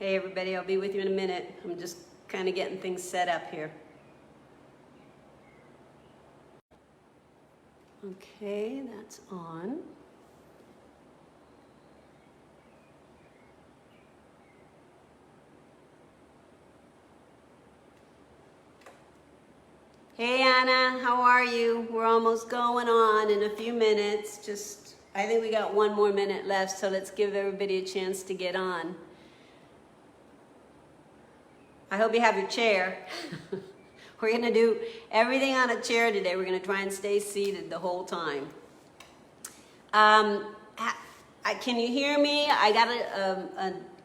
Hey everybody, I'll be with you in a minute. I'm just kind of getting things set up here. Okay, that's on. Hey Anna, how are you? We're almost going on in a few minutes. I think we got 1 more minute left, so let's give everybody a chance to get on. I hope you have your chair. We're going to do everything on a chair today. We're going to try and stay seated the whole time. Can you hear me? I got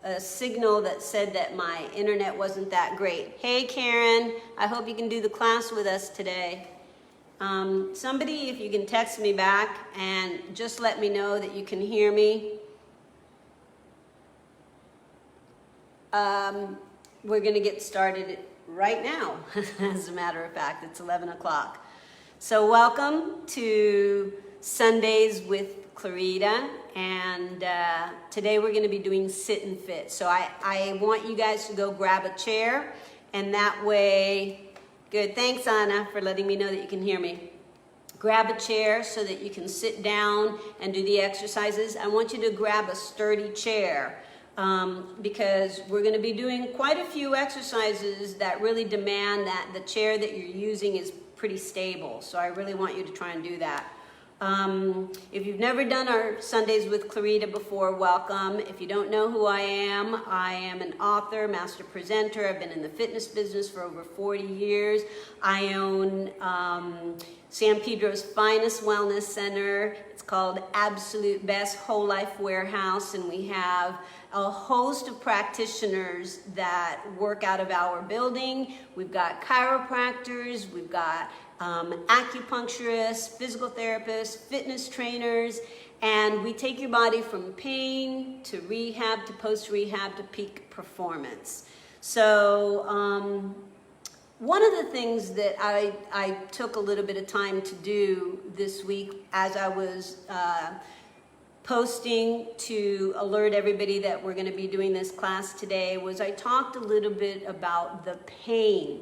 a signal that said that my internet wasn't that great. Hey Karen, I hope you can do the class with us today. Somebody, if you can text me back and just let me know that you can hear me. We're going to get started right now. As a matter of fact, it's 11 o'clock. So welcome to Sundays with Clarita, and today we're going to be doing sit and fit. So I want you guys to go grab a chair, and that way, good, thanks Anna for letting me know that you can hear me. Grab a chair so that you can sit down and do the exercises. I want you to grab a sturdy chair. Because we're going to be doing quite a few exercises that really demand that the chair that you're using is pretty stable. So I really want you to try and do that. If you've never done our Sundays with Clarita before, welcome. If you don't know who I am an author, master presenter. I've been in the fitness business for over 40 years. I own San Pedro's finest wellness center. It's called Absolute Best Whole Life Warehouse, and we have a host of practitioners that work out of our building. We've got chiropractors, we've got acupuncturists, physical therapists, fitness trainers, and we take your body from pain to rehab to post-rehab to peak performance. So one of the things that I took a little bit of time to do this week as I was posting to alert everybody that we're going to be doing this class today was I talked a little bit about the pain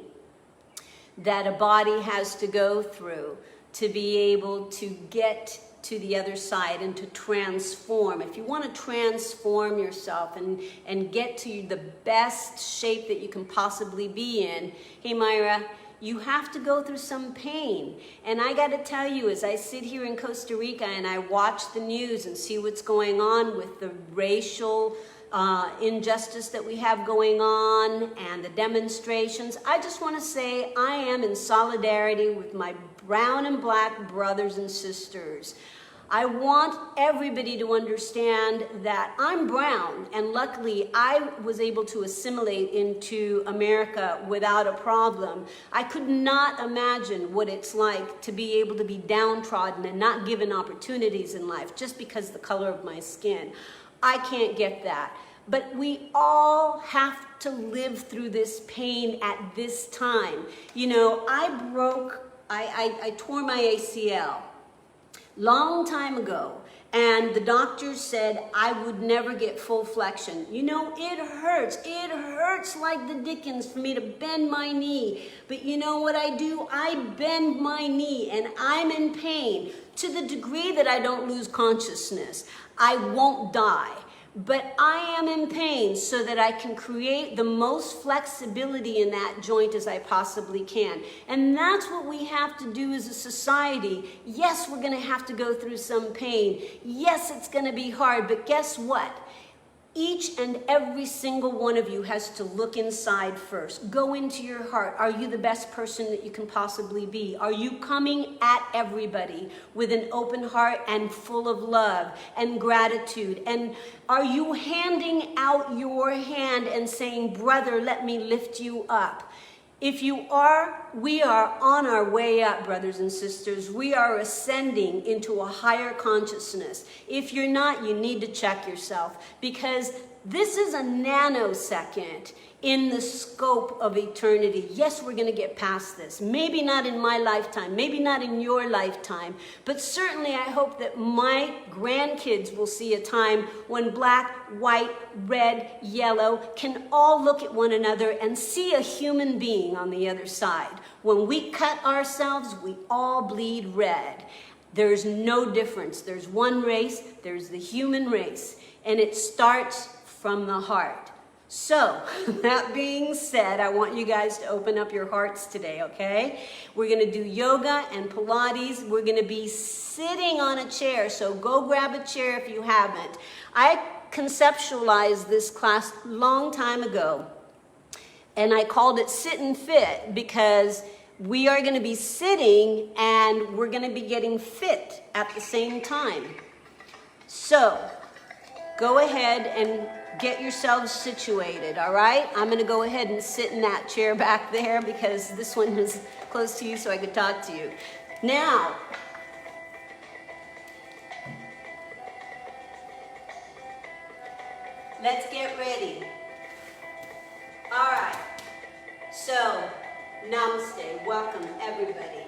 that a body has to go through to be able to get to the other side and to transform. If you want to transform yourself and get to the best shape that you can possibly be in, hey Myra, you have to go through some pain. And I got to tell you, as I sit here in Costa Rica and I watch the news and see what's going on with the racial injustice that we have going on and the demonstrations, I just want to say I am in solidarity with my brown and black brothers and sisters. I want everybody to understand that I'm brown, and luckily I was able to assimilate into America without a problem. I could not imagine what it's like to be able to be downtrodden and not given opportunities in life just because the color of my skin. I can't get that. But we all have to live through this pain at this time. You know, I tore my ACL long time ago, and the doctors said I would never get full flexion. You know, it hurts like the dickens for me to bend my knee, but you know what I do? I bend my knee and I'm in pain to the degree that I don't lose consciousness. I won't die, but I am in pain so that I can create the most flexibility in that joint as I possibly can. And that's what we have to do as a society. Yes, we're going to have to go through some pain. Yes, it's going to be hard, but guess what? Each and every single one of you has to look inside first. Go into your heart. Are you the best person that you can possibly be? Are you coming at everybody with an open heart and full of love and gratitude? And are you handing out your hand and saying, brother, let me lift you up? If you are, we are on our way up, brothers and sisters. We are ascending into a higher consciousness. If you're not, you need to check yourself, because this is a nanosecond in the scope of eternity. Yes, we're going to get past this. Maybe not in my lifetime, maybe not in your lifetime, but certainly I hope that my grandkids will see a time when black, white, red, yellow can all look at one another and see a human being on the other side. When we cut ourselves, we all bleed red. There's no difference. There's one race, there's the human race, and it starts from the heart. So, that being said, I want you guys to open up your hearts today, okay? We're going to do yoga and Pilates. We're going to be sitting on a chair, so go grab a chair if you haven't. I conceptualized this class a long time ago, and I called it Sit and Fit, because we are going to be sitting and we're going to be getting fit at the same time. So, go ahead and get yourselves situated, all right? I'm going to go ahead and sit in that chair back there because this one is close to you so I could talk to you. Now, let's get ready. All right. So, namaste. Welcome, everybody.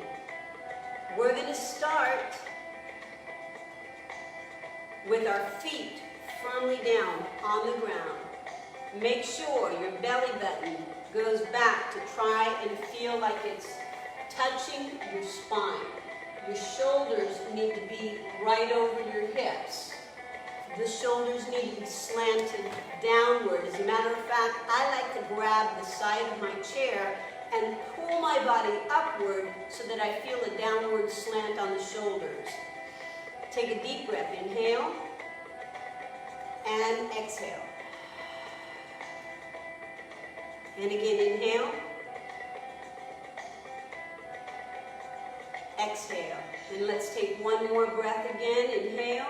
We're going to start with our feet firmly down on the ground. Make sure your belly button goes back to try and feel like it's touching your spine. Your shoulders need to be right over your hips. The shoulders need to be slanted downward. As a matter of fact, I like to grab the side of my chair and pull my body upward so that I feel a downward slant on the shoulders. Take a deep breath. Inhale and exhale. And again, inhale. Exhale. And let's take one more breath again. Inhale.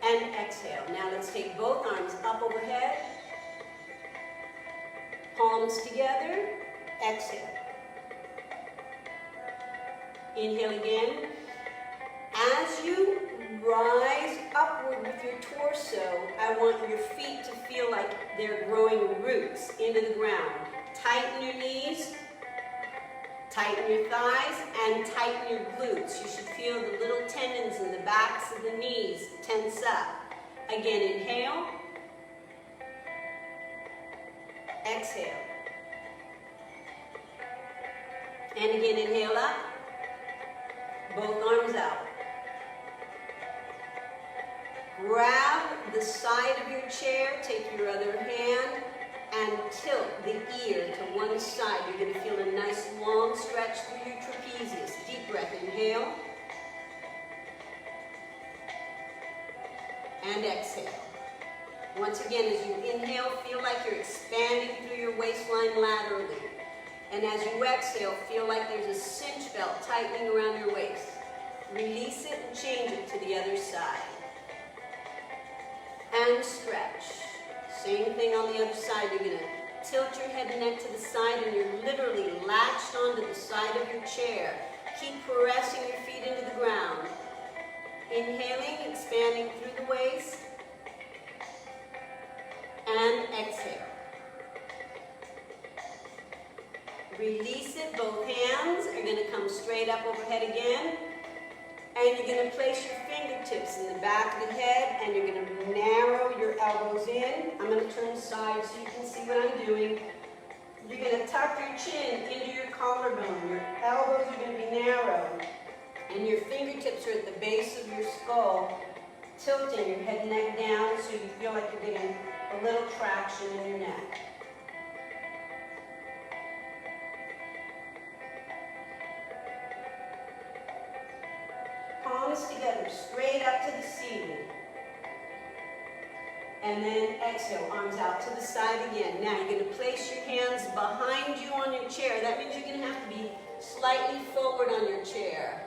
And exhale. Now let's take both arms up overhead. Palms together. Exhale. Inhale again. As you rise upward with your torso, I want your feet to feel like they're growing roots into the ground. Tighten your knees, tighten your thighs, and tighten your glutes. You should feel the little tendons in the backs of the knees tense up. Again, inhale. Exhale. And again, inhale up. Both arms out. Grab the side of your chair, take your other hand, and tilt the ear to one side. You're going to feel a nice long stretch through your trapezius. Deep breath, inhale. And exhale. Once again, as you inhale, feel like you're expanding through your waistline laterally. And as you exhale, feel like there's a cinch belt tightening around your waist. Release it and change it to the other side. And stretch. Same thing on the other side. You're going to tilt your head and neck to the side, and you're literally latched onto the side of your chair. Keep pressing your feet into the ground. Inhaling, expanding through the waist. And exhale. Release it. Both hands are going to come straight up overhead again. And you're going to place your fingertips in the back of the head, and you're going to narrow your elbows in. I'm going to turn aside so you can see what I'm doing. You're going to tuck your chin into your collarbone. Your elbows are going to be narrow, and your fingertips are at the base of your skull, tilting your head and neck down so you feel like you're getting a little traction in your neck. Palms together, straight up to the ceiling. And then exhale, arms out to the side again. Now you're going to place your hands behind you on your chair. That means you're going to have to be slightly forward on your chair.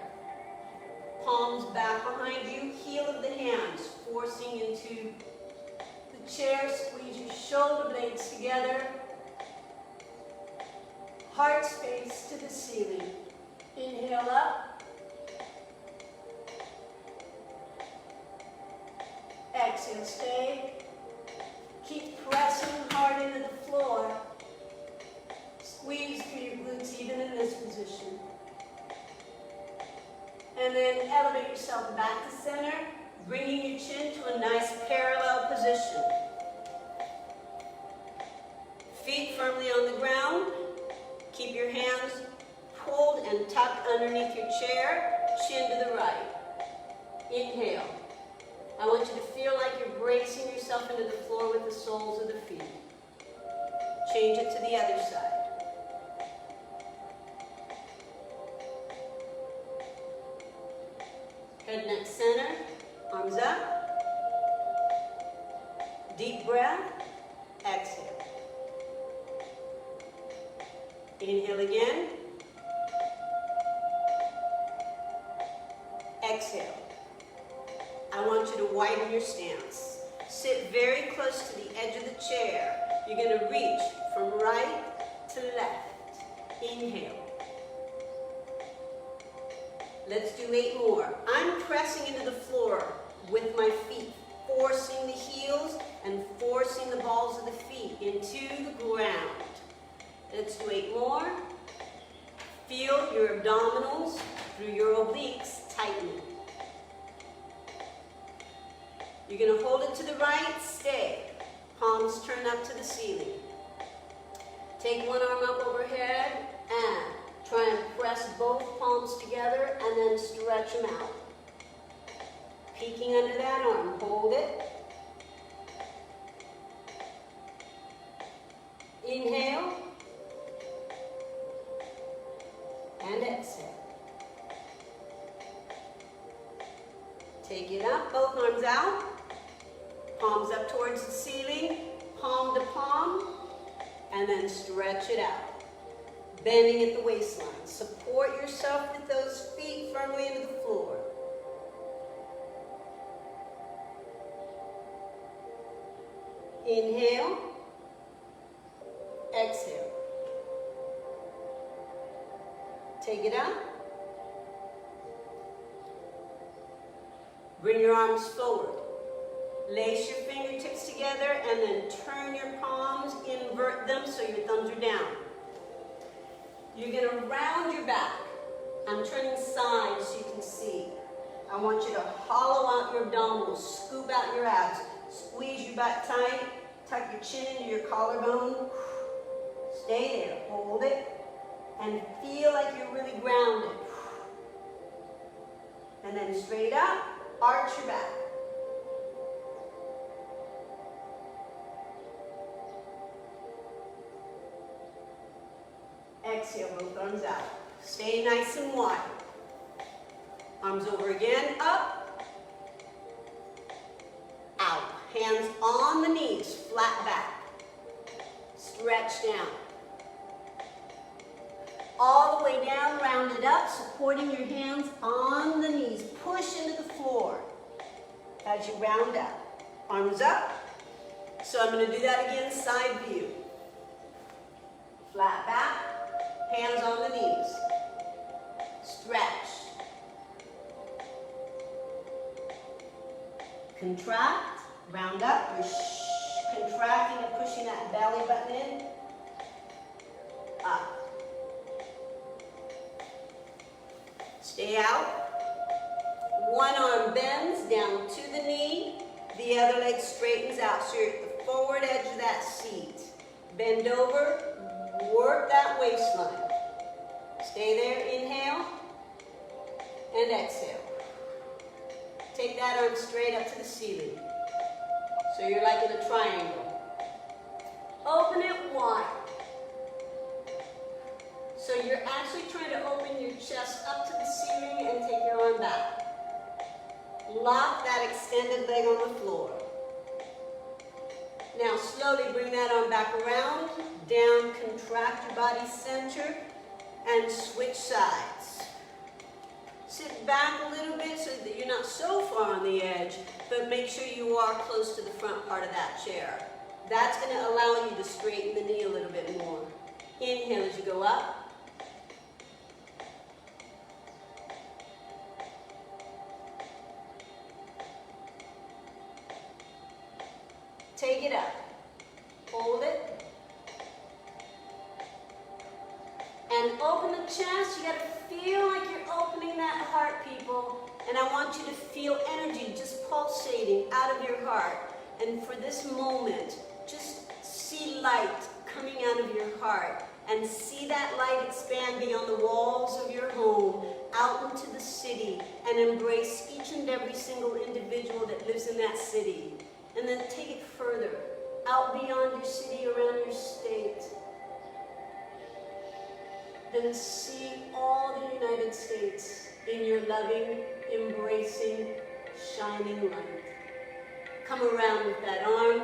Palms back behind you, heel of the hands forcing into the chair. Squeeze your shoulder blades together. Heart space to the ceiling. Inhale up. Exhale, stay. Keep pressing hard into the floor. Squeeze through your glutes even in this position. And then elevate yourself back to center, bringing your chin to a nice parallel position. Feet firmly on the ground. Keep your hands pulled and tucked underneath your chair, chin to the right. Inhale. I want you to feel like you're bracing yourself into the floor with the soles of the feet. Change it to the other side. Head, neck, center, arms up. Deep breath, exhale. Inhale again. Exhale. I want you to widen your stance. Sit very close to the edge of the chair. You're going to reach from right to left. Inhale. Let's do 8 more. I'm pressing into the floor with my feet, forcing the heels and forcing the balls of the feet into the ground. Let's do 8 more. Feel your abdominals through your obliques tightening. You're going to hold it to the right, stay. Palms turn up to the ceiling. Take one arm up overhead and try and press both palms together and then stretch them out. Peeking under that arm, hold it. Inhale. And exhale. Take it up, both arms out. Palms up towards the ceiling, palm to palm, and then stretch it out. Bending at the waistline. Support yourself with those feet firmly into the floor. Inhale. Exhale. Take it up. Bring your arms forward. Lace your fingertips together and then turn your palms, invert them so your thumbs are down. You're going to round your back. I'm turning sides so you can see. I want you to hollow out your abdominals, scoop out your abs, squeeze your butt tight, tuck your chin into your collarbone. Stay there, hold it, and feel like you're really grounded. And then straight up, arch your back. Exhale, both arms out. Stay nice and wide. Arms over again, up, out. Hands on the knees, flat back. Stretch down. All the way down, round it up, supporting your hands on the knees. Push into the floor as you round up. Arms up. So I'm going to do that again, side view. Flat back. Hands on the knees. Stretch. Contract. Round up. You're contracting and pushing that belly button in. Up. Stay out. One arm bends down to the knee. The other leg straightens out. So you're at the forward edge of that seat. Bend over. Work that waistline. Stay there, inhale, and exhale. Take that arm straight up to the ceiling. So you're like in a triangle. Open it wide. So you're actually trying to open your chest up to the ceiling and take your arm back. Lock that extended leg on the floor. Now slowly bring that arm back around, down, contract your body center, and switch sides. Sit back a little bit so that you're not so far on the edge, but make sure you are close to the front part of that chair. That's going to allow you to straighten the knee a little bit more. Inhale as you go up. Take it up. Hold it. And open the chest. You got to feel like you're opening that heart, people. And I want you to feel energy just pulsating out of your heart. And for this moment, just see light coming out of your heart. And see that light expand beyond the walls of your home, out into the city, and embrace each and every single individual that lives in that city. And then take it further, out beyond your city, around your state. Then see all the United States in your loving, embracing, shining light. Come around with that arm.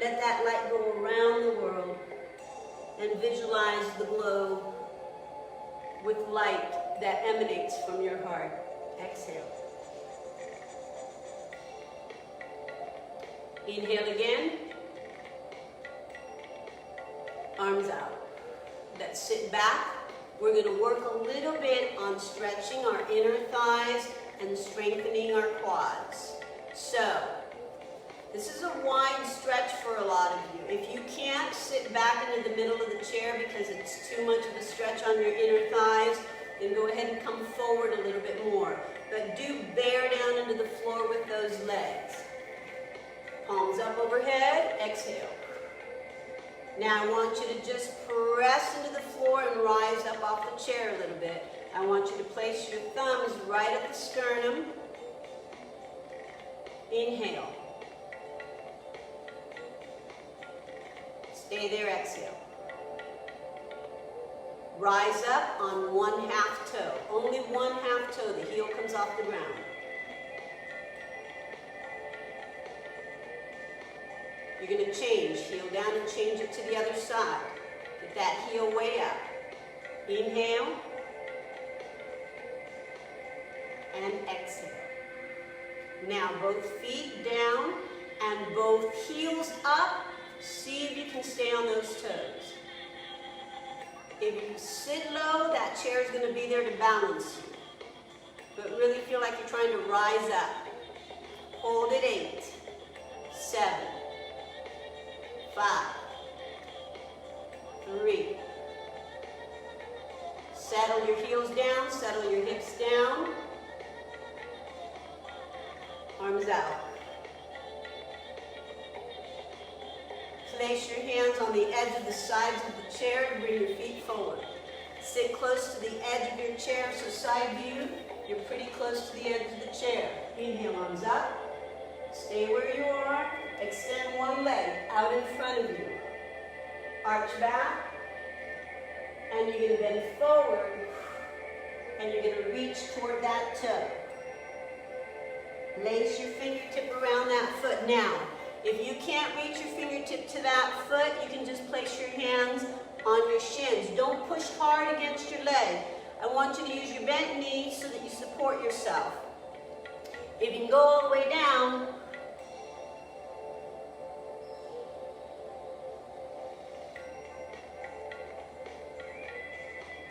Let that light go around the world. And visualize the glow with light that emanates from your heart. Exhale. Inhale again. Arms out. Let's sit back. We're going to work a little bit on stretching our inner thighs and strengthening our quads. So, this is a wide stretch for a lot of you. If you can't sit back into the middle of the chair because it's too much of a stretch on your inner thighs, then go ahead and come forward a little bit more. But do bear down into the floor with those legs. Palms up overhead, exhale. Now I want you to just press into the floor and rise up off the chair a little bit. I want you to place your thumbs right at the sternum. Inhale. Stay there, exhale. Rise up on one half toe. Only one half toe. The heel comes off the ground. You're going to change. Heel down and change it to the other side. Get that heel way up. Inhale. And exhale. Now both feet down and both heels up. See if you can stay on those toes. If you sit low, that chair is going to be there to balance you. But really feel like you're trying to rise up. Hold it. 8, 7, 5, 3. Settle your heels down, settle your hips down. Arms out. Place your hands on the edge of the sides of the chair and bring your feet forward. Sit close to the edge of your chair, so side view, you're pretty close to the edge of the chair. Inhale, arms up. Stay where you are. Extend one leg out in front of you. Arch back. And you're going to bend forward. And you're going to reach toward that toe. Lace your fingertip around that foot. Now, if you can't reach your fingertip to that foot, you can just place your hands on your shins. Don't push hard against your leg. I want you to use your bent knee so that you support yourself. If you can go all the way down,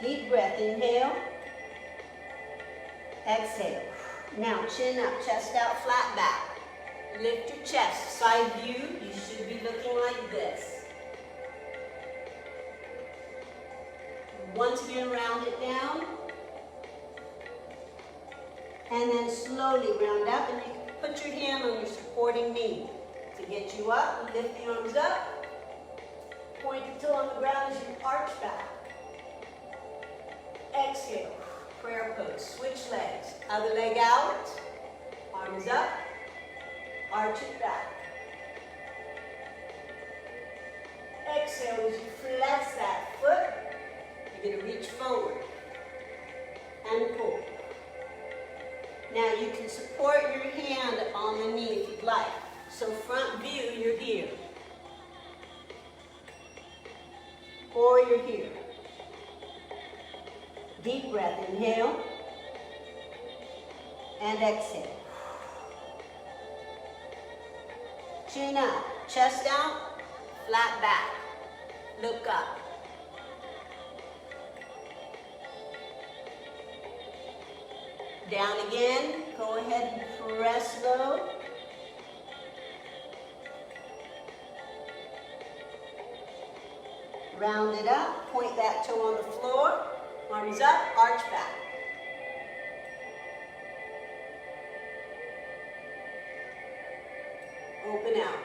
deep breath, inhale, exhale. Now chin up, chest out, flat back. Lift your chest, side view, you should be looking like this. Once again, round it down. And then slowly round up, and you can put your hand on your supporting knee. To get you up, lift the arms up. Point the toe on the ground as you arch back. Exhale, prayer pose, switch legs. Other leg out, arms up. Arch it back. Exhale as you flex that foot. You're going to reach forward and pull. Now you can support your hand on the knee if you'd like. So front view, you're here. Or you're here. Deep breath, inhale. And exhale. Chin up, chest out, flat back. Look up. Down again. Go ahead and press low. Round it up. Point that toe on the floor. Arms up, arch back. Open out.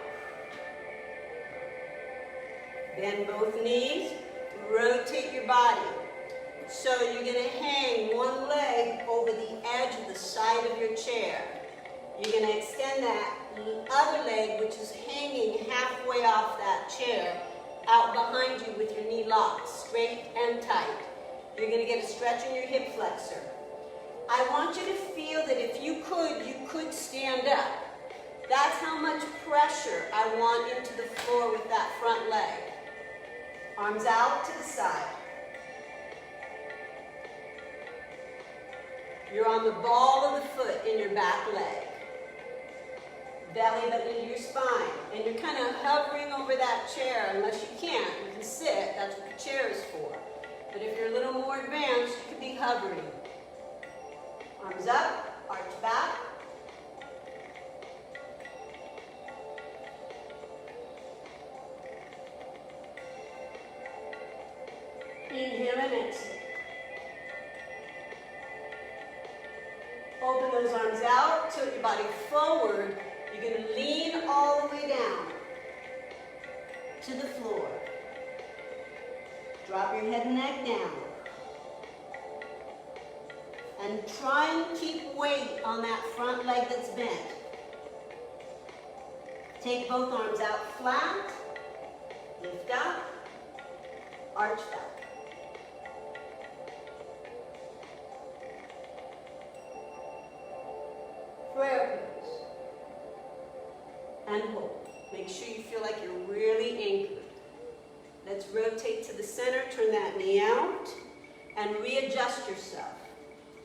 Bend both knees. Rotate your body. So you're going to hang one leg over the edge of the side of your chair. You're going to extend that other leg, which is hanging halfway off that chair, out behind you with your knee locked, straight and tight. You're going to get a stretch in your hip flexor. I want you to feel that if you could stand up. That's how much pressure I want into the floor with that front leg. Arms out to the side. You're on the ball of the foot in your back leg. Belly button into your spine. And you're kind of hovering over that chair, unless you can't. You can sit, that's what the chair is for. But if you're a little more advanced, you can be hovering. Arms up, arch back. Inhale and exhale. Open those arms out, tilt your body forward. You're going to lean all the way down to the floor. Drop your head and neck down. And try and keep weight on that front leg that's bent. Take both arms out flat. Lift up. Arch back. Prayer pose. And hold. Make sure you feel like you're really anchored. Let's rotate to the center, turn that knee out, and readjust yourself.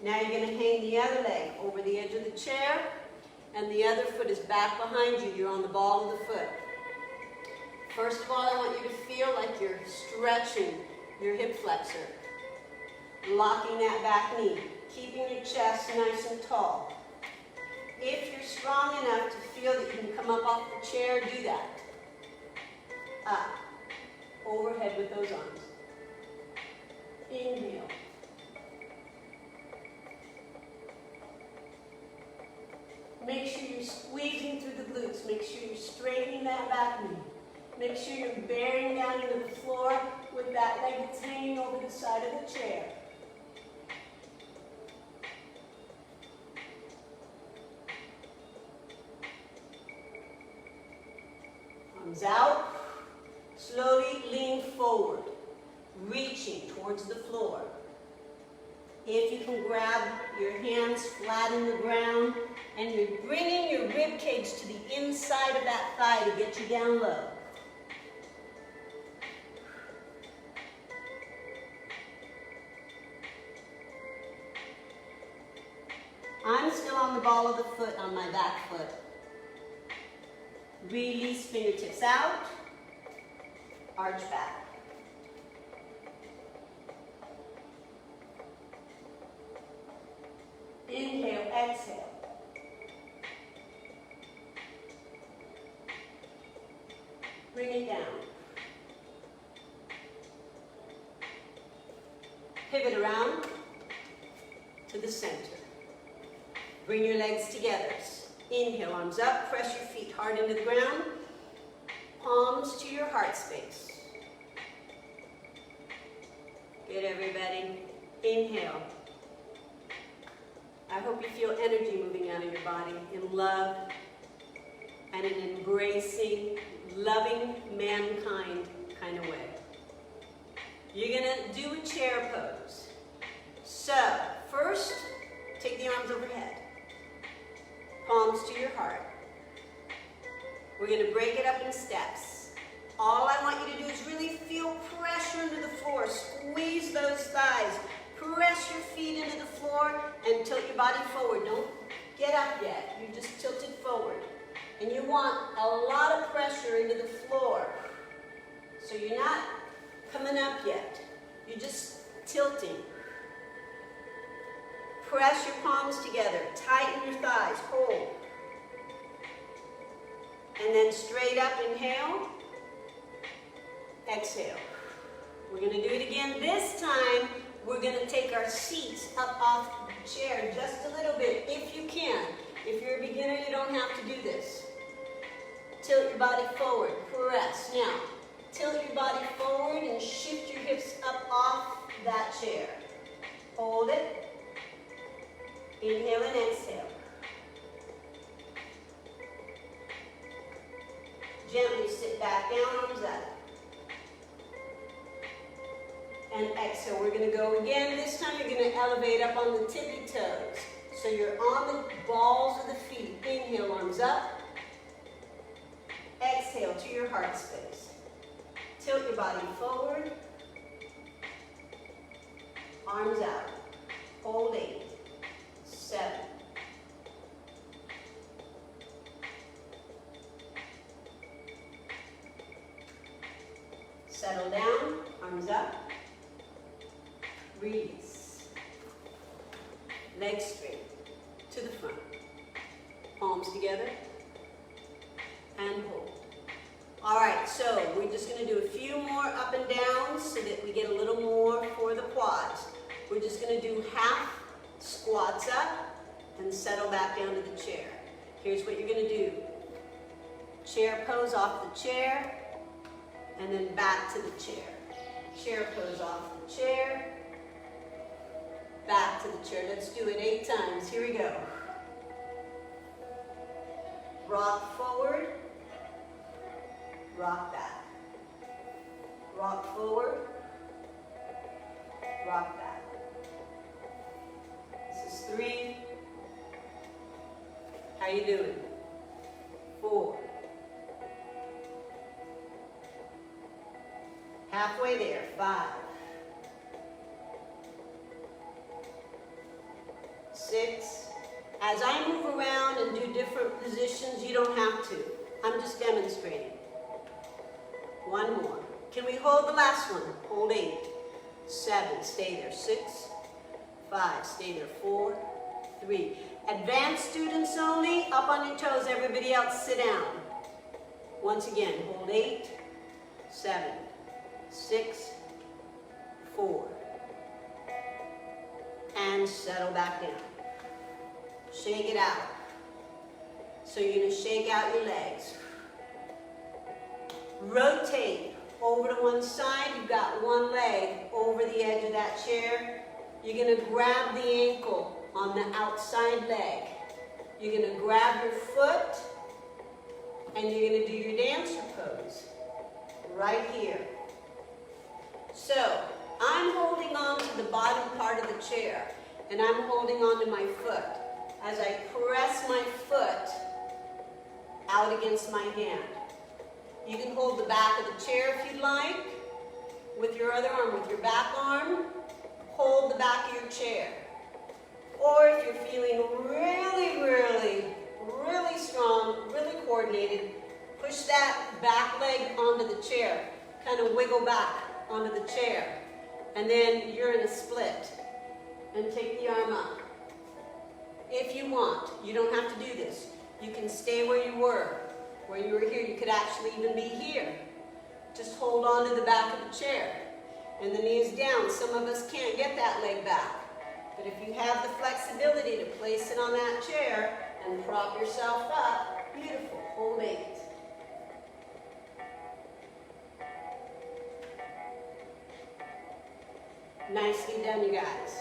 Now you're going to hang the other leg over the edge of the chair, and the other foot is back behind you. You're on the ball of the foot. First of all, I want you to feel like you're stretching your hip flexor, locking that back knee, keeping your chest nice and tall. If you're strong enough to feel that you can come up off the chair, do that. Up, overhead with those arms. Inhale. Make sure you're squeezing through the glutes. Make sure you're straightening that back knee. Make sure you're bearing down into the floor with that leg that's hanging over the side of the chair. Arms out. Slowly lean forward, reaching towards the floor. If you can grab your hands flat in the ground, and you're bringing your rib cage to the inside of that thigh to get you down low. I'm still on the ball of the foot on my back foot. Release fingertips out, arch back. Inhale, exhale. Bring it down. Pivot around to the center. Bring your legs together. Inhale, arms up, press your feet hard into the ground. Palms to your heart space. Good, everybody. Inhale. I hope you feel energy moving out of your body in love and an embracing, loving mankind kind of way. You're going to do a chair pose. So, first, take the arms overhead. Palms to your heart. We're going to break it up in steps. All I want you to do is really feel pressure into the floor. Squeeze those thighs. Press your feet into the floor and tilt your body forward. Don't get up yet. You're just tilted forward. And you want a lot of pressure into the floor. So you're not coming up yet. You're just tilting. Press your palms together. Tighten your thighs. Hold. And then straight up, inhale. Exhale. We're going to do it again. This time, we're going to take our seats up off the chair just a little bit, if you can. If you're a beginner, you don't have to do this. Tilt your body forward. Press. Now, tilt your body forward and shift your hips up off that chair. Hold it. Inhale and exhale. Gently sit back down, arms up. And exhale. We're going to go again. This time you're going to elevate up on the tippy toes. So you're on the balls of the feet. Inhale, arms up. Exhale to your heart space. Tilt your body forward. Arms out. Hold 8, 7. Settle down, arms up. Release. Legs straight to the front. Palms together and hold. All right, so we're just going to do a few more up and downs so that we get a little more for the quads. We're just going to do half squats up and settle back down to the chair. Here's what you're going to do. Chair pose off the chair and then back to the chair. Chair pose off the chair, back to the chair. Let's do it 8 times. Here we go. Rock forward, rock back. Rock forward, rock back. This is 3. How you doing? 4. Halfway there. 5. 6. As I move around and do different positions, you don't have to. I'm just demonstrating. 1 more. Can we hold the last one? Hold 8. 7. Stay there. 6. 5. Stay there. 4. 3. Advanced students only. Up on your toes. Everybody else sit down. Once again, hold 8. 7. 6. 4. And settle back down. Shake it out. So you're going to shake out your legs. Rotate over to one side. You've got one leg over the edge of that chair. You're going to grab the ankle on the outside leg. You're going to grab your foot and you're going to do your dancer pose right here. So I'm holding on to the bottom part of the chair and I'm holding on to my foot. As I press my foot out against my hand. You can hold the back of the chair if you'd like. With your other arm, with your back arm, hold the back of your chair. Or if you're feeling really strong, really coordinated, push that back leg onto the chair. Kind of wiggle back onto the chair. And then you're in a split. And take the arm up. If you want, you don't have to do this. You can stay where you were. Where you were here, you could actually even be here. Just hold on to the back of the chair. And the knees down. Some of us can't get that leg back. But if you have the flexibility to place it on that chair and prop yourself up, beautiful. Hold 8. Nicely done, you guys.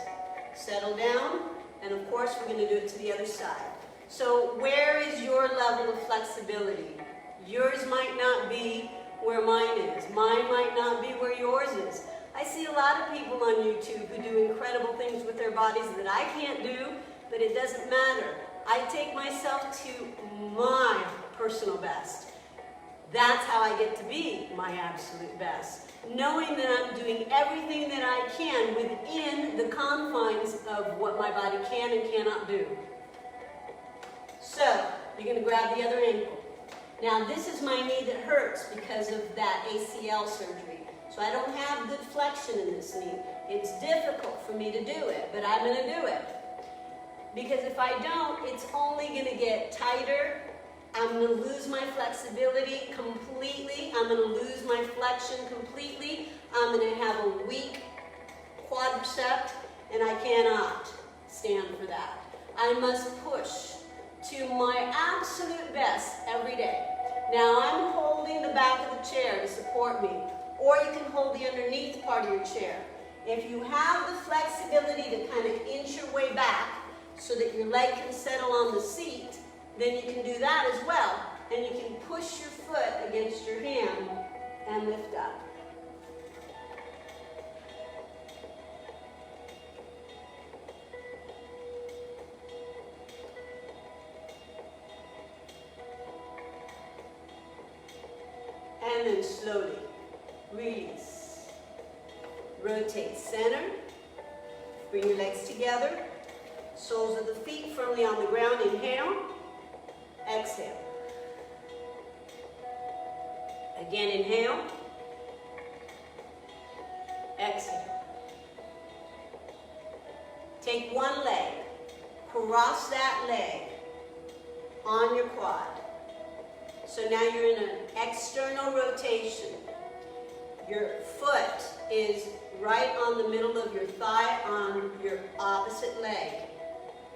Settle down. And of course, we're going to do it to the other side. So where is your level of flexibility? Yours might not be where mine is. Mine might not be where yours is. I see a lot of people on YouTube who do incredible things with their bodies that I can't do, but it doesn't matter. I take myself to my personal best. That's how I get to be my absolute best. Knowing that I'm doing everything that I can within the confines of what my body can and cannot do. So, you're going to grab the other ankle. Now, this is my knee that hurts because of that ACL surgery. So I don't have good flexion in this knee. It's difficult for me to do it, but I'm going to do it. Because if I don't, it's only going to get tighter. I'm going to lose my flexibility completely. I'm going to lose my flexion completely. I'm going to have a weak quadricep, and I cannot stand for that. I must push to my absolute best every day. Now I'm holding the back of the chair to support me, or you can hold the underneath part of your chair. If you have the flexibility to kind of inch your way back so that your leg can settle on the seat, then you can do that as well. And you can push your foot against your hand and lift up. And then slowly release. Rotate center. Bring your legs together. Soles of the feet firmly on the ground. Inhale. Exhale. Again, inhale. Exhale. Take one leg. Cross that leg on your quad. So now you're in an external rotation. Your foot is right on the middle of your thigh on your opposite leg.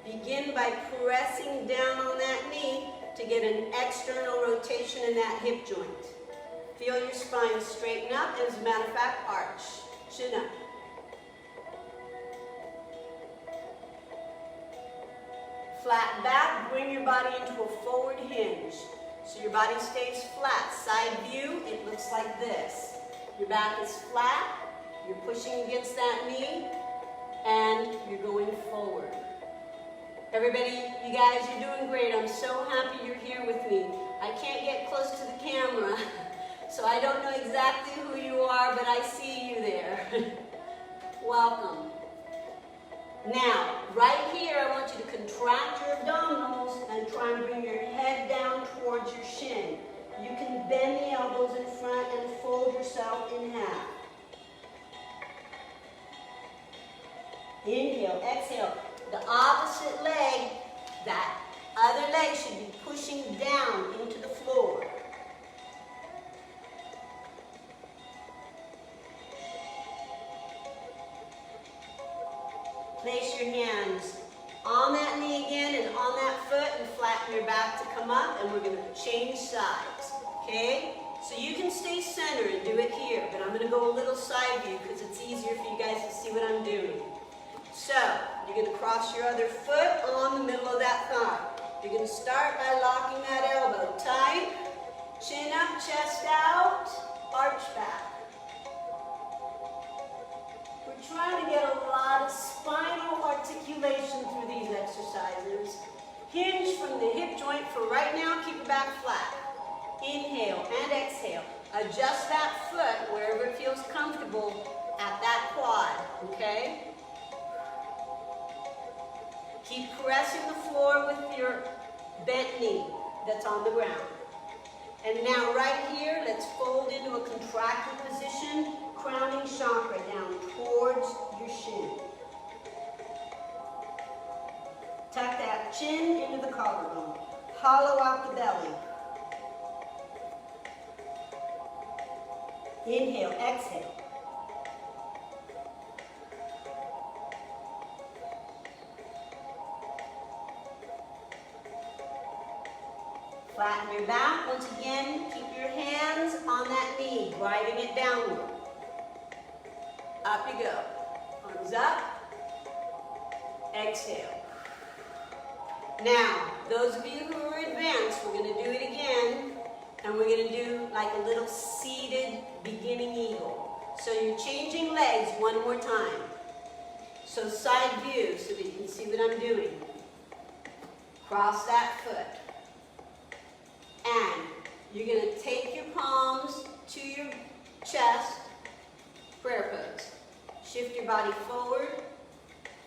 Begin by pressing down on that knee to get an external rotation in that hip joint. Feel your spine straighten up, and as a matter of fact, arch. Chin up. Flat back, bring your body into a forward hinge. So your body stays flat. Side view, it looks like this. Your back is flat, you're pushing against that knee, and you're going forward. Everybody, you guys, you're doing great. I'm so happy you're here with me. I can't get close to the camera, so I don't know exactly who you are, but I see you there. Welcome. Now, right here, I want you to contract your abdominals and try and bring your head down towards your shin. You can bend the elbows in front and fold yourself in half. Inhale, exhale. The opposite leg, that other leg should be pushing down into the floor. Place your hands on that knee again and on that foot and flatten your back to come up, and we're going to change sides, okay? So you can stay centered and do it here, but I'm going to go a little side view because it's easier for you guys to see what I'm doing. So, you're going to cross your other foot on the middle of that thigh. You're going to start by locking that elbow tight, chin up, chest out, arch back. We're trying to get a lot of spinal articulation through these exercises. Hinge from the hip joint for right now. Keep your back flat. Inhale and exhale. Adjust that foot wherever it feels comfortable at that quad, okay? Keep pressing the floor with your bent knee that's on the ground. And now right here, let's fold into a contracted position, crowning chakra down towards your shin. Tuck that chin into the collarbone. Hollow out the belly. Inhale, exhale. Flatten your back. Once again, keep your hands on that knee, driving it downward. Up you go. Arms up. Exhale. Now, those of you who are advanced, we're going to do it again, and we're going to do like a little seated beginning eagle. So you're changing legs one more time. So side view so that you can see what I'm doing. Cross that foot. And you're going to take your palms to your chest, prayer pose. Shift your body forward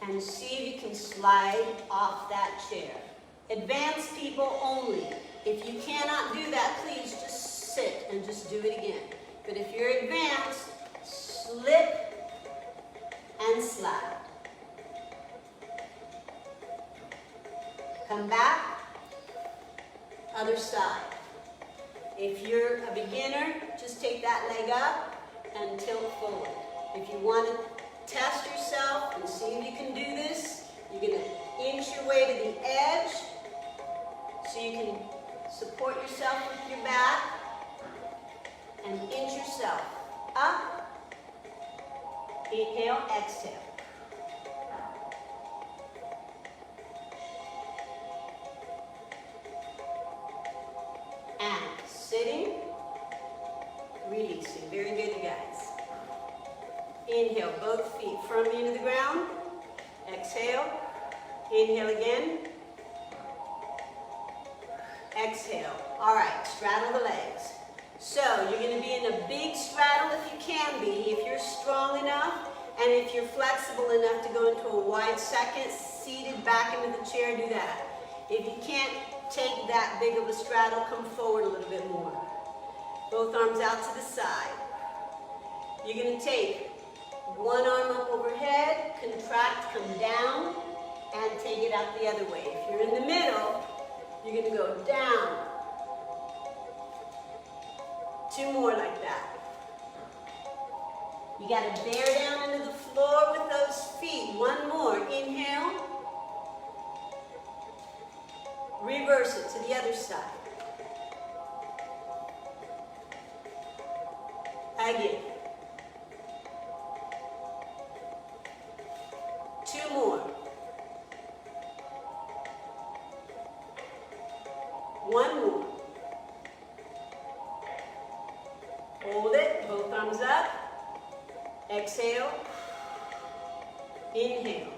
and see if you can slide off that chair. Advanced people only. If you cannot do that, please just sit and just do it again. But if you're advanced, slip and slide. Come back, other side. If you're a beginner, just take that leg up and tilt forward. If you want to test yourself and see if you can do this, you're going to inch your way to the edge so you can support yourself with your back and inch yourself up. Inhale, exhale. And sitting, releasing. Very good, you guys. Inhale, both feet firmly into the ground. Exhale. Inhale again. Exhale. All right, straddle the legs. So you're going to be in a big straddle if you can be, if you're strong enough, and if you're flexible enough to go into a wide second, seated back into the chair, do that. If you can't take that big of a straddle, come forward a little bit more. Both arms out to the side. You're going to take one arm up overhead, contract, come down, and take it out the other way. If you're in the middle, you're going to go down. 2 more like that. You got to bear down into the floor with those feet. 1 more. Inhale. Reverse it to the other side. Again. 2 more. 1 more. Hold it, both arms up. Exhale. Inhale.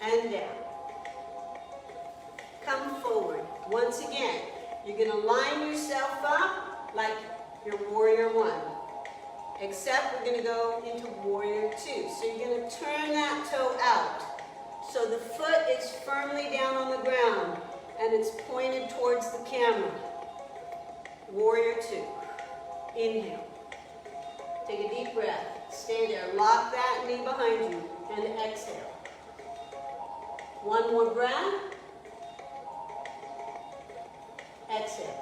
And down. Come forward. Once again, you're going to line yourself up like your warrior 1. Except we're going to go into warrior 2. So you're going to turn that toe out. So the foot is firmly down on the ground and it's pointed towards the camera. Warrior 2. Inhale. Take a deep breath. Stay there. Lock that knee behind you. And exhale. 1 more breath. Exhale.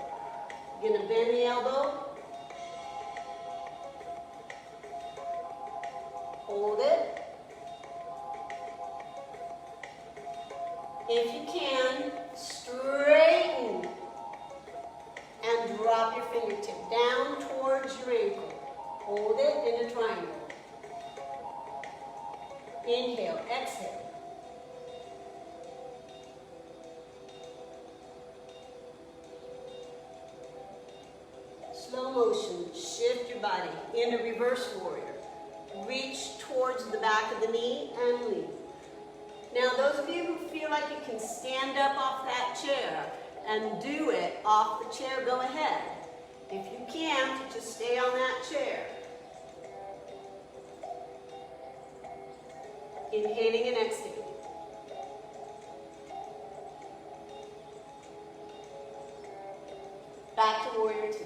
You're going to bend the elbow. Hold it. If you can, straighten and drop your fingertip down towards your ankle. Hold it in a triangle. Inhale, exhale. Slow motion, shift your body into reverse warrior. Reach towards the back of the knee and lean. Now those of you who feel like you can stand up off that chair and do it off the chair, go ahead. If you can't, just stay on that chair. Inhaling and exhaling. Back to warrior 2.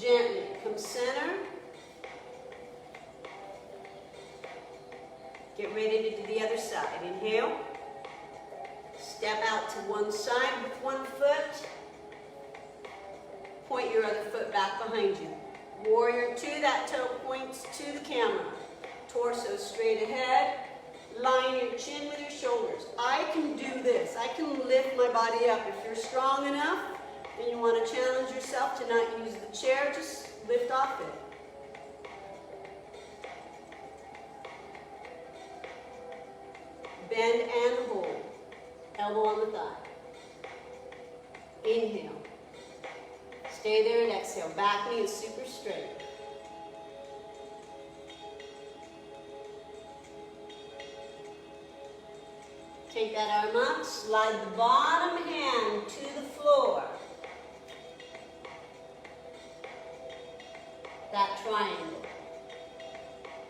Gently come center. Get ready to do the other side. Inhale. Step out to one side with one foot. Point your other foot back behind you. Warrior 2, that toe points to the camera. Torso straight ahead. Line your chin with your shoulders. I can do this. I can lift my body up. If you're strong enough and you want to challenge yourself to not use the chair, just lift off it. Bend and hold. Elbow on the thigh. Inhale. Stay there and exhale. Back knee is super straight. Take that arm up. Slide the bottom hand to the floor. That triangle.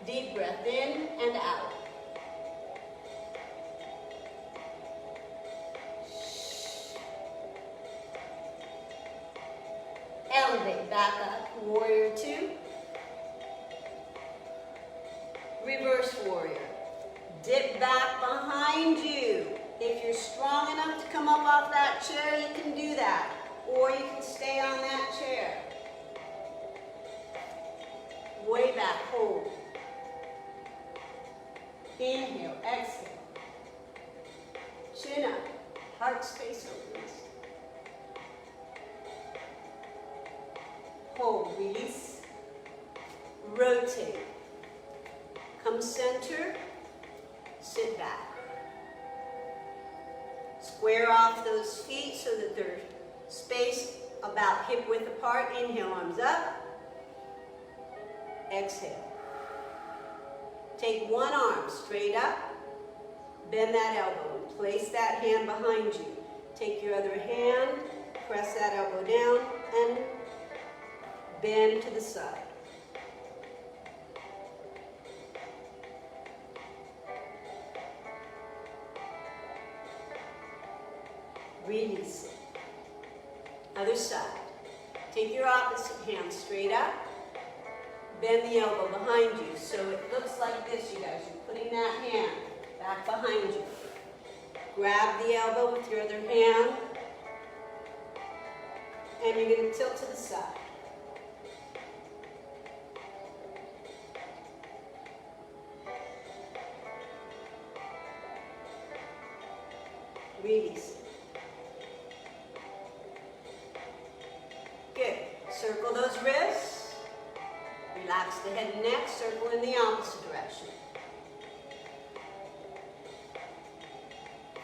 Deep breath in and out. Elevate back up. Warrior 2. Reverse warrior. come up off that chair, you can do that. Or you can stay on that chair. Way back, hold. Inhale, exhale. Chin up, heart space opens. Hold, release. Rotate. Come center, sit back. Square off those feet so that they're spaced about hip width apart. Inhale, arms up. Exhale. Take one arm straight up. Bend that elbow and place that hand behind you. Take your other hand, press that elbow down, and bend to the side. Release it. Other side. Take your opposite hand straight up. Bend the elbow behind you so it looks like this, you guys. You're putting that hand back behind you. Grab the elbow with your other hand. And you're going to tilt to the side. Release it. Good. Circle those wrists. Relax the head and neck. Circle in the opposite direction.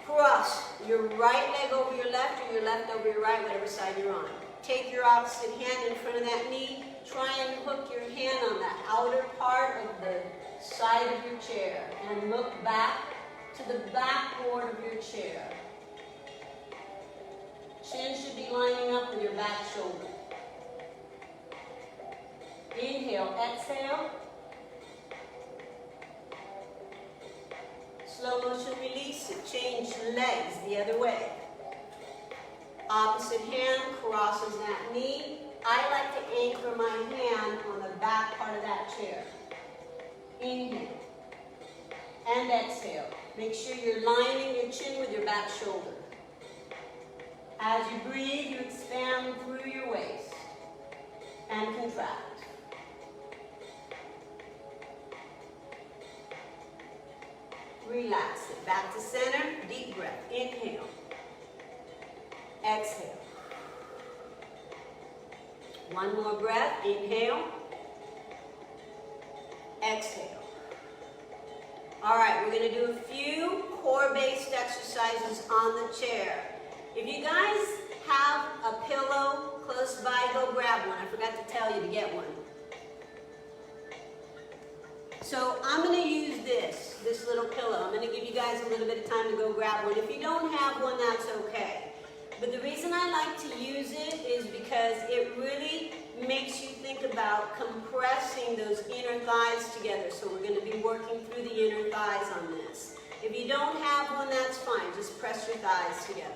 Cross your right leg over your left or your left over your right, whatever side you're on. Take your opposite hand in front of that knee. Try and hook your hand on the outer part of the side of your chair and look back to the backboard of your chair. Chin should be lining up with your back shoulder. Inhale, exhale. Slow motion release it. Change legs the other way. Opposite hand crosses that knee. I like to anchor my hand on the back part of that chair. Inhale and exhale. Make sure you're lining your chin with your back shoulder. As you breathe, you expand through your waist and contract. Relax it. Back to center. Deep breath. Inhale. Exhale. One more breath. Inhale. Exhale. All right, we're going to do a few core-based exercises on the chair. If you guys have a pillow close by, go grab one. I forgot to tell you to get one. So I'm going to use this little pillow. I'm going to give you guys a little bit of time to go grab one. If you don't have one, that's okay. But the reason I like to use it is because it really makes you think about compressing those inner thighs together. So we're going to be working through the inner thighs on this. If you don't have one, that's fine. Just press your thighs together.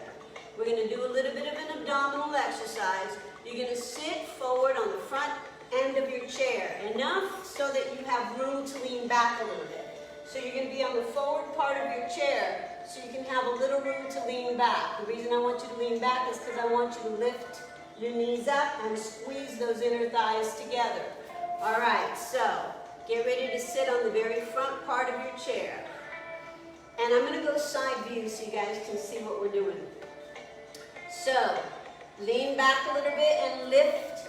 We're going to do a little bit of an abdominal exercise. You're going to sit forward on the front end of your chair, enough so that you have room to lean back a little bit. So you're going to be on the forward part of your chair so you can have a little room to lean back. The reason I want you to lean back is because I want you to lift your knees up and squeeze those inner thighs together. All right, so get ready to sit on the very front part of your chair. And I'm going to go side view so you guys can see what we're doing. So lean back a little bit and lift.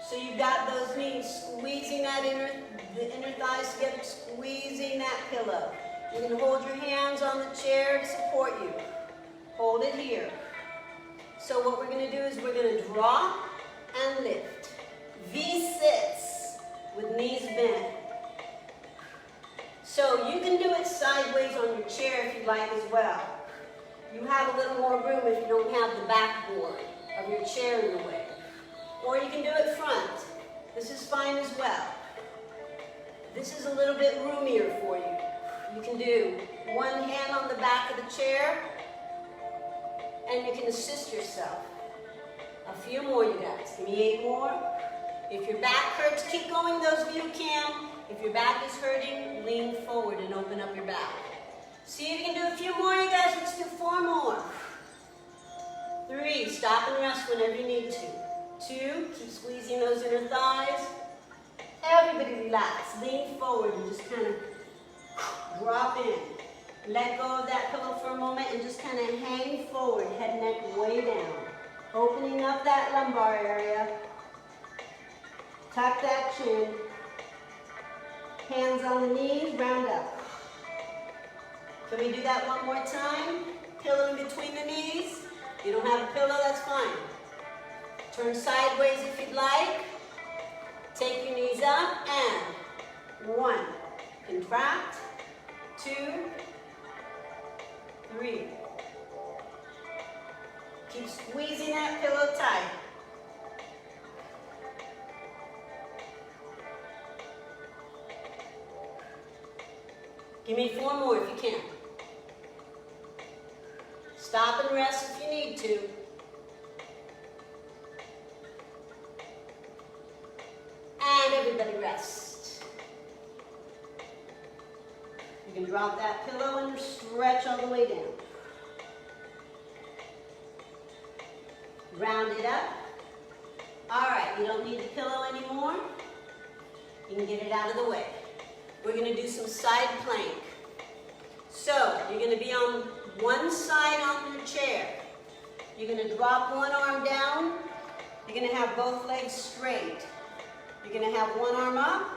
So you've got those knees squeezing the inner thighs together, squeezing that pillow. You're going to hold your hands on the chair to support you. Hold it here. So what we're going to do is we're going to drop and lift. V-sits with knees bent. So you can do it sideways on your chair if you like as well. You have a little more room if you don't have the backboard of your chair in the way. Or you can do it front. This is fine as well. This is a little bit roomier for you. You can do one hand on the back of the chair, and you can assist yourself. A few more, you guys. Give me 8 more. If your back hurts, keep going those of you who can. If your back is hurting, lean forward and open up your back. See if you can do a few more, you guys. Let's do 4 more. Stop and rest whenever you need to. 2, keep squeezing those inner thighs. Everybody relax. Lean forward and just kind of drop in. Let go of that pillow for a moment and just kind of hang forward, head and neck way down. Opening up that lumbar area. Tuck that chin. Hands on the knees, round up. Can we do that one more time? Pillow in between the knees. If you don't have a pillow, that's fine. Turn sideways if you'd like. Take your knees up and 1. Contract. 2. 3. Keep squeezing that pillow tight. Give me 4 more if you can. Stop and rest if you need to. And everybody rest. You can drop that pillow and stretch all the way down. Round it up. All right, you don't need the pillow anymore. You can get it out of the way. We're going to do some side plank. So, you're going to be on one side on your chair. You're going to drop one arm down. You're going to have both legs straight. You're going to have one arm up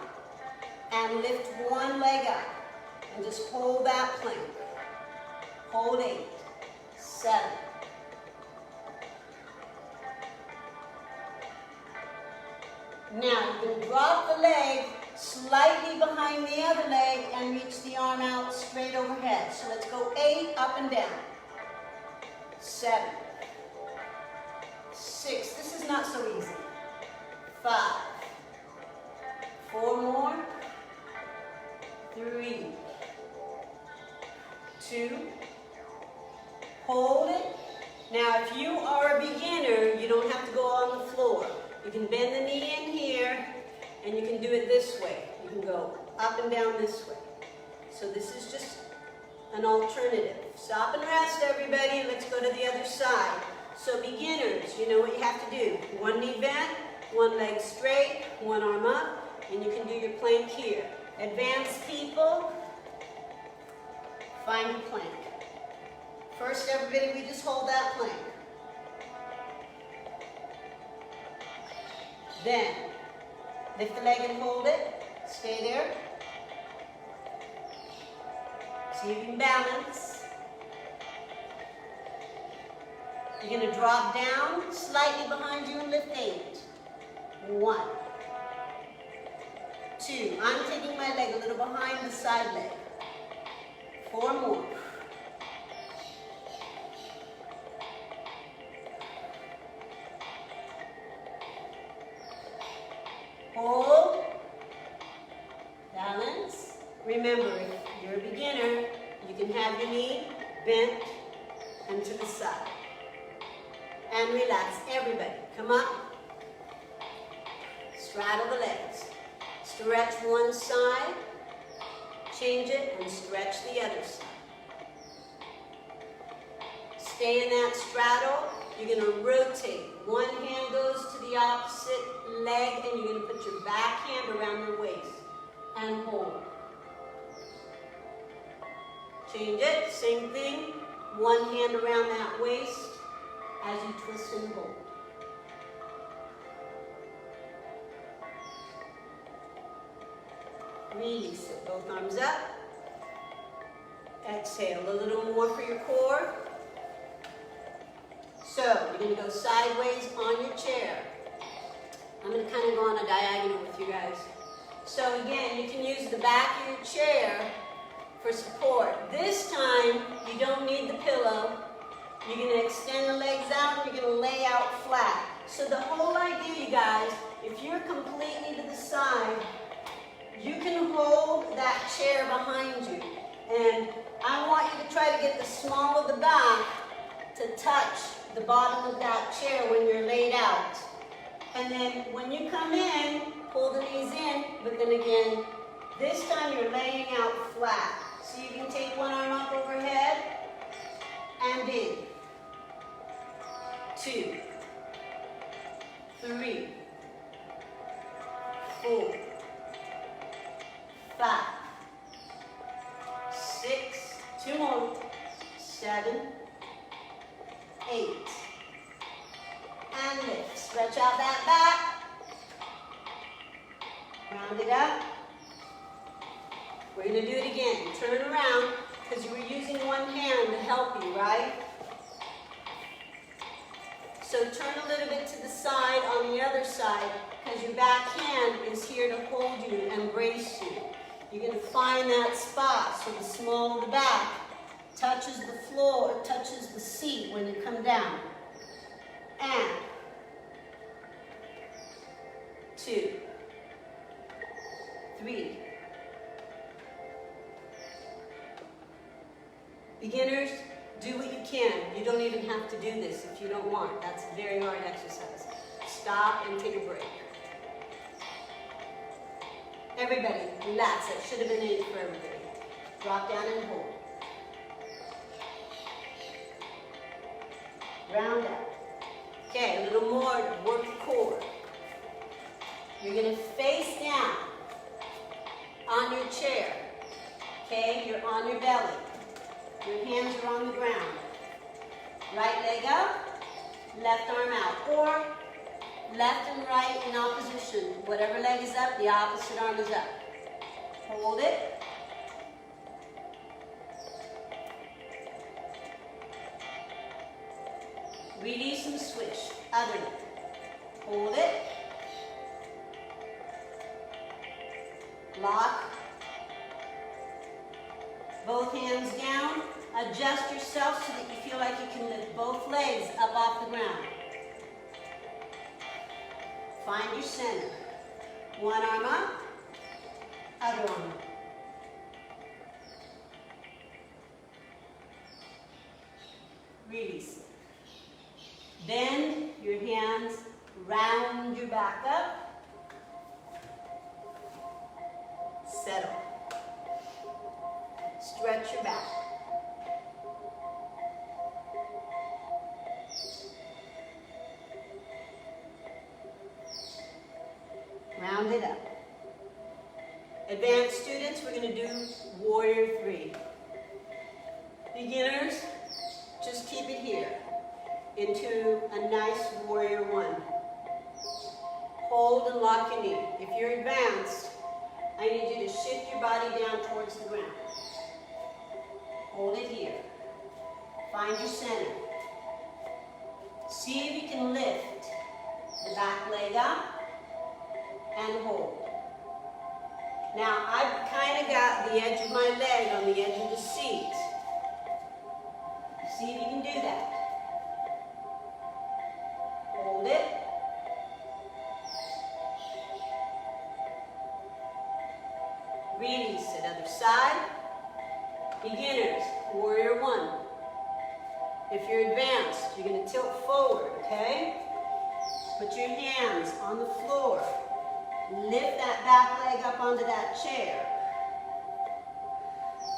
and lift one leg up. And just hold that plank. Hold 8, 7. Now, you're going to drop the leg slightly behind the other leg and reach the arm out straight overhead. So let's go 8, up and down. 7. 6. This is not so easy. 5. 4 more. 3. 2. Hold it. Now, if you are a beginner, you don't have to go on the floor. You can bend the knee in here, and you can do it this way. You can go up and down this way. So this is just an alternative. Stop and rest, everybody, and let's go to the other side. So beginners, you know what you have to do. One knee bent, one leg straight, one arm up, and you can do your plank here. Advanced people, find your plank. First, everybody, we just hold that plank. Then, lift the leg and hold it. Stay there. So you can balance. You're going to drop down slightly behind you and lift 8. 1. 2. I'm taking my leg a little behind the side leg. 4 more. Hold, balance. Remember, if you're a beginner, you can have your knee bent and to the side. And relax, everybody. Come up. Straddle the legs. Stretch one side, change it, and stretch the other side. Stay in that straddle. You're going to rotate. One hand goes to the opposite leg, and you're going to put your back hand around your waist and hold. Change it. Same thing. One hand around that waist as you twist and hold. Release it. Both arms up. Exhale. A little more for your core. So, you're going to go sideways on your chair. I'm going to kind of go on a diagonal with you guys. So again, you can use the back of your chair for support. This time, you don't need the pillow. You're going to extend the legs out and you're going to lay out flat. So the whole idea, you guys, if you're completely to the side, you can hold that chair behind you. And I want you to try to get the small of the back to touch the bottom of that chair when you're laid out. And then when you come in, pull the knees in, but then again, this time you're laying out flat. So you can take one arm up overhead and in. 2. 2, 3, 4, 5, 6, 2 more, 7, 8, and lift. Stretch out that back. Round it up. We're going to do it again. Turn around, because you were using one hand to help you, right? So turn a little bit to the side on the other side, because your back hand is here to hold you and brace you. You're going to find that spot so the small of the back touches the floor, touches the seat when you come down. And 2, 3. Beginners, do what you can. You don't even have to do this if you don't want. That's a very hard exercise. Stop and take a break. Everybody, relax. That should have been it for everybody. Drop down and hold. Round up. Okay, a little more to work the core. You're going to face down on your chair. Okay, you're on your belly. Your hands are on the ground. Right leg up, left arm out. Or left and right in opposition. Whatever leg is up, the opposite arm is up. Hold it. Release and switch. Other leg. Hold it. Lock. Both hands down. Adjust yourself so that you feel like you can lift both legs up off the ground. Find your center. One arm up, other arm up. Release. Bend your hands, round your back up. Settle. Stretch your back. Round it up. Advanced students, we're going to do Warrior 3. Beginners, just keep it here into a nice Warrior 1. Hold and lock your knee. If you're advanced, I need you to shift your body down towards the ground. Hold it here. Find your center. See if you can lift the back leg up and hold. Now, I've kind of got the edge of my leg on the edge of the seat. See if you can do that. Hold it. Release it. Other side. Beginners, Warrior 1. If you're advanced, you're going to tilt forward, okay? Put your hands on the floor. Lift that back leg up onto that chair.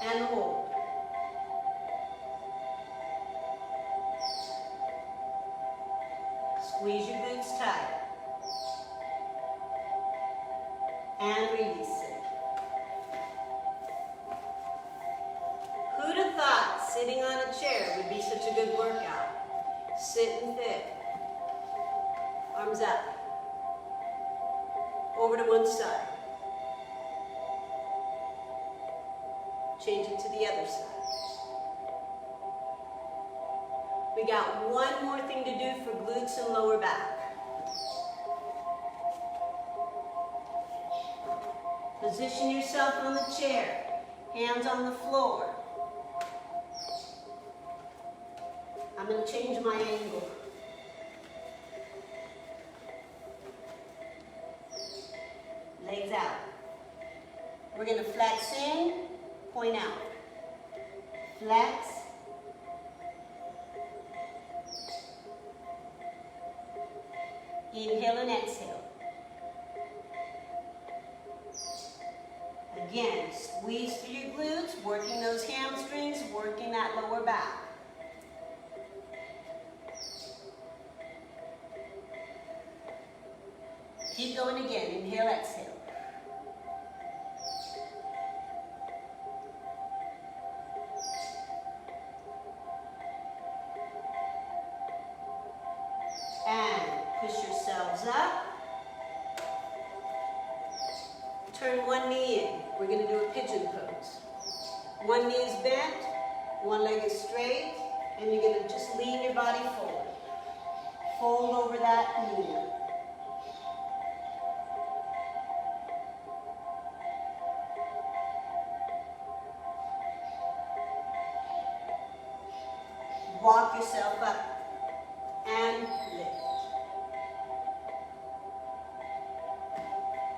And hold. Squeeze your glutes tight. And release it. Who'd have thought sitting on a chair would be such a good workout? Sitting thick. Arms up. Over to one side. Change it to the other side. We got one more thing to do for glutes and lower back. Position yourself on the chair. Hands on the floor. I'm going to change my angle. Legs out. We're going to flex in, point out. Flex. Inhale and exhale. Again, squeeze through your glutes, working those hamstrings, working that lower back. Keep going again. Inhale, exhale. And push yourselves up. Turn one knee in. We're going to do a pigeon pose. One knee is bent, one leg is straight, and you're going to just lean your body forward. Fold over that knee. Walk yourself up and lift.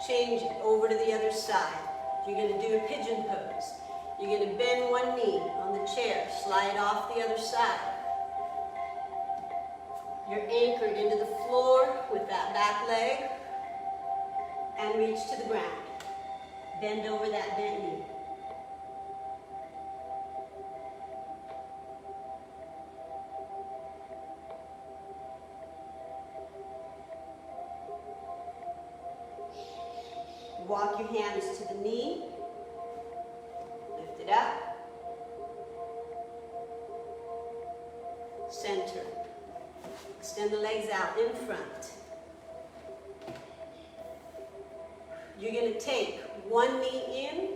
Change it over to the other side. You're going to do a pigeon pose. You're going to bend one knee on the chair, slide off the other side. You're anchored into the floor with that back leg and reach to the ground. Bend over that bent knee. Walk your hands to the knee. Lift it up. Center. Extend the legs out in front. You're going to take one knee in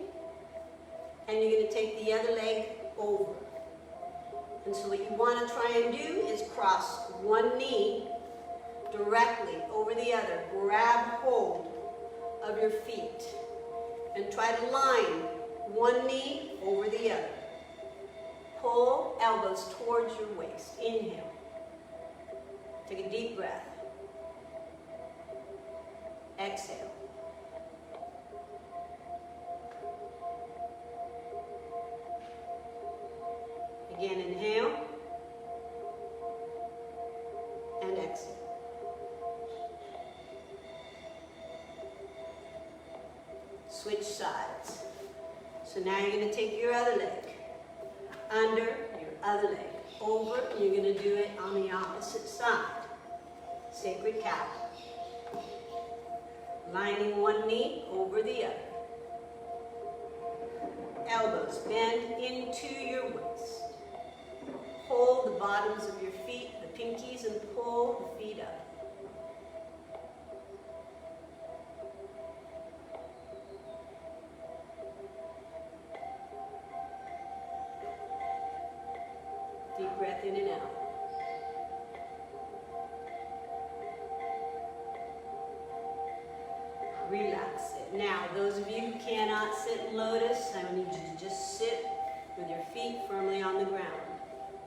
and you're going to take the other leg over. And so what you want to try and do is cross one knee directly over the other. Grab hold of your feet and try to line one knee over the other. Pull elbows towards your waist. Inhale. Take a deep breath. Exhale. Again, inhale and exhale. Switch sides. So now you're going to take your other leg under your other leg, over, and you're going to do it on the opposite side. Sacred cow. Lining one knee over the other. Elbows bend into your waist. Hold the bottoms of your feet, the pinkies, and pull the feet up. Deep breath in and out. Relax it. Now, those of you who cannot sit in lotus, I need you to just sit with your feet firmly on the ground.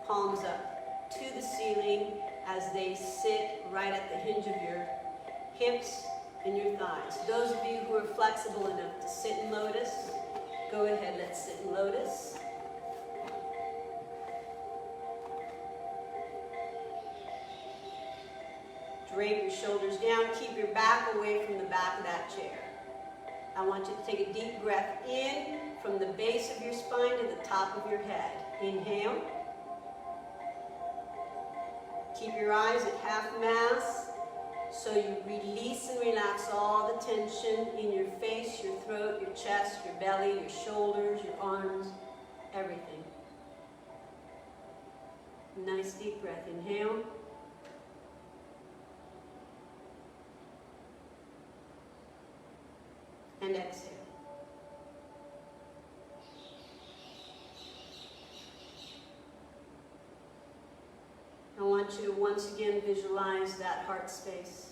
Palms up to the ceiling as they sit right at the hinge of your hips and your thighs. Those of you who are flexible enough to sit in lotus, go ahead, let's sit in lotus. Drape your shoulders down. Keep your back away from the back of that chair. I want you to take a deep breath in from the base of your spine to the top of your head. Inhale. Keep your eyes at half mast so you release and relax all the tension in your face, your throat, your chest, your belly, your shoulders, your arms, everything. Nice deep breath. Inhale. And exhale. I want you to once again visualize that heart space.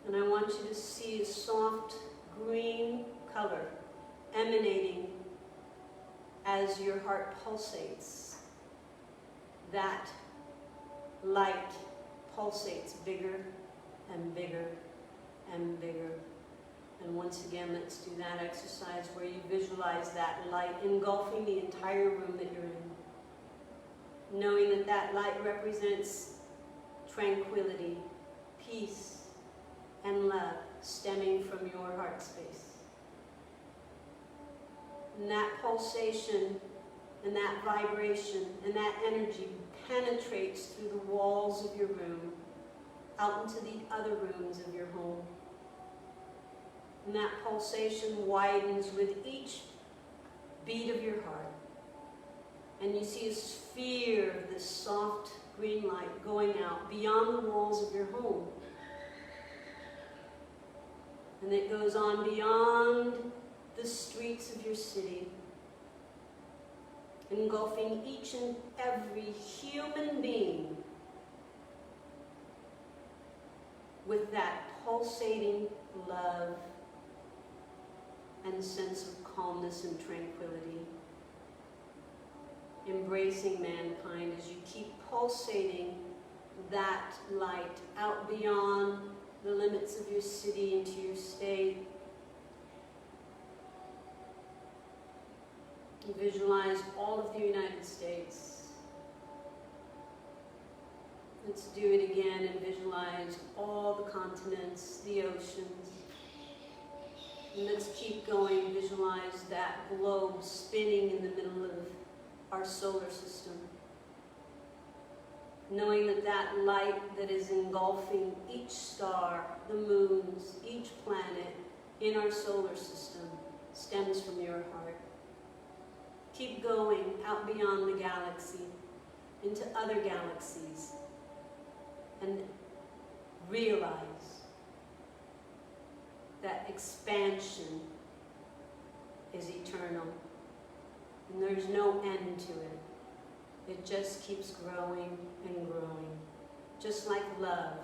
And I want you to see a soft green color emanating as your heart pulsates. That light pulsates bigger and bigger and bigger. And once again, let's do that exercise where you visualize that light engulfing the entire room that you're in. Knowing that that light represents tranquility, peace, and love stemming from your heart space. And that pulsation and that vibration and that energy penetrates through the walls of your room out into the other rooms of your home. And that pulsation widens with each beat of your heart. And you see a sphere of this soft green light going out beyond the walls of your home. And it goes on beyond the streets of your city, engulfing each and every human being with that pulsating love and sense of calmness and tranquility. Embracing mankind as you keep pulsating that light out beyond the limits of your city into your state. You visualize all of the United States. Let's do it again and visualize all the continents, the oceans. And let's keep going, visualize that globe spinning in the middle of our solar system. Knowing that that light that is engulfing each star, the moons, each planet in our solar system stems from your heart. Keep going out beyond the galaxy, into other galaxies, and realize that expansion is eternal, and there's no end to it. It just keeps growing and growing, just like love.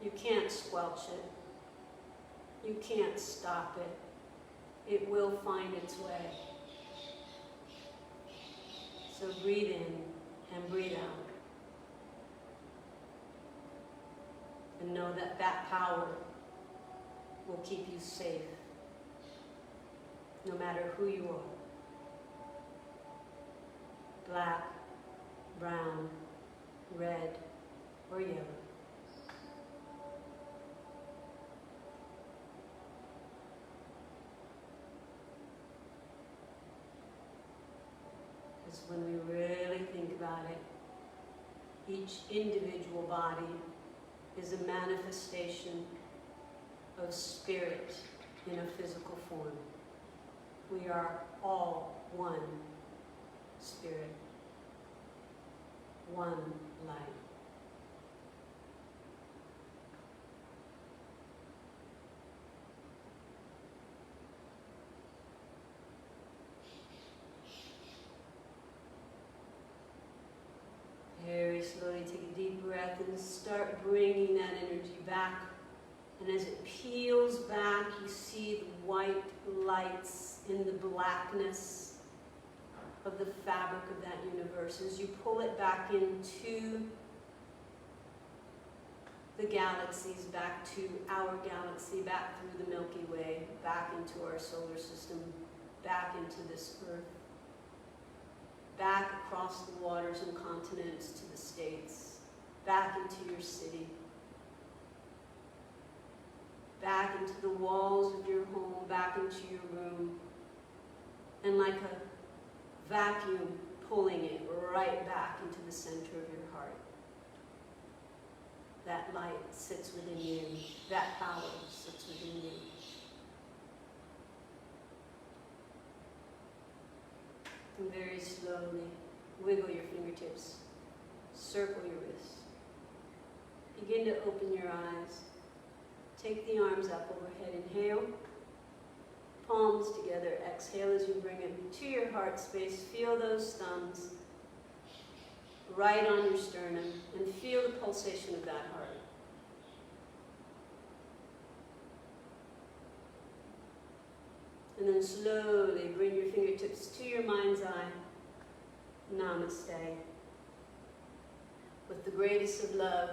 You can't squelch it. You can't stop it. It will find its way. So breathe in and breathe out. And know that that power will keep you safe, no matter who you are. Black, brown, red, or yellow. Because when we really think about it, each individual body is a manifestation of spirit in a physical form. We are all one spirit, one light. Very slowly take a deep breath and start bringing that energy back. And as it peels back, you see the white lights in the blackness of the fabric of that universe. As you pull it back into the galaxies, back to our galaxy, back through the Milky Way, back into our solar system, back into this earth, back across the waters and continents to the states, back into your city, back into the walls of your home, back into your room, and like a vacuum, pulling it right back into the center of your heart. That light sits within you. That power sits within you. And very slowly, wiggle your fingertips. Circle your wrists. Begin to open your eyes. Take the arms up overhead. Inhale. Palms together. Exhale as you bring it to your heart space. Feel those thumbs right on your sternum and feel the pulsation of that heart. And then slowly bring your fingertips to your mind's eye. Namaste. With the greatest of love,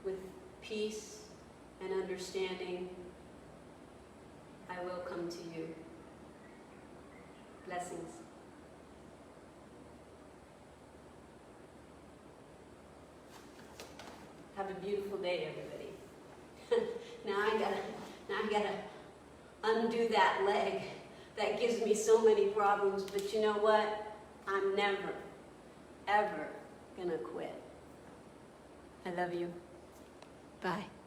with peace and understanding, I will come to you. Blessings. Have a beautiful day, everybody. Now I gotta undo that leg. That gives me so many problems, but you know what? I'm never, ever gonna quit. I love love you. Bye.